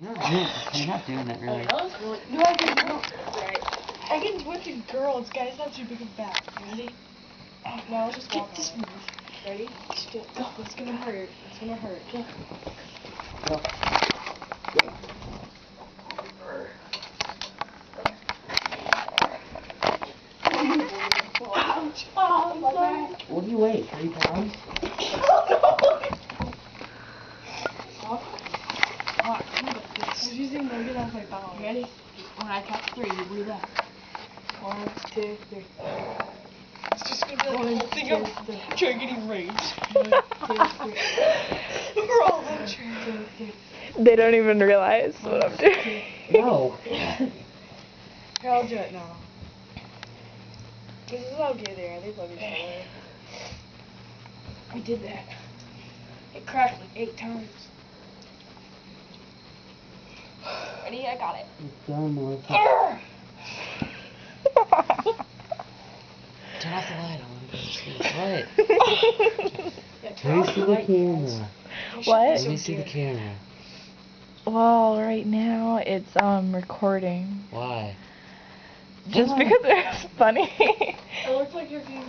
You're not doing that really. No, I can do it. Right. I can do it in girls, guys. Not too big of a back. Ready? Now let's just get this move. Ready? Go. It's gonna hurt. It's gonna hurt. Go. Go. Ouch! Oh, my back. What do you weigh? 3 pounds? Just using Logan as my balance. Ready? When I count 3, you breathe out. 1, 2, 3. It's just gonna be like a whole thing of trying getting rage. 1, 2, 3. We're all on train. They don't even realize what I'm doing. No. Here, I'll do it now. This is how gay they are. They love each other. We did that. It cracked like 8 times. Ready? I got it. It's done, Melissa. Turn off the light. I want to go to sleep. What? Let me see the camera. What? Let me see the camera. Well, right now it's recording. Why? Just because it's funny. It looks like you're being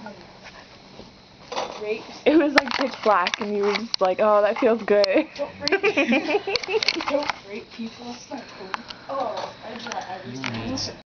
raped. It was like pitch black and you were just like, oh, that feels good. Don't rape people. Don't rape people. That's not cool. Oh, I try everything.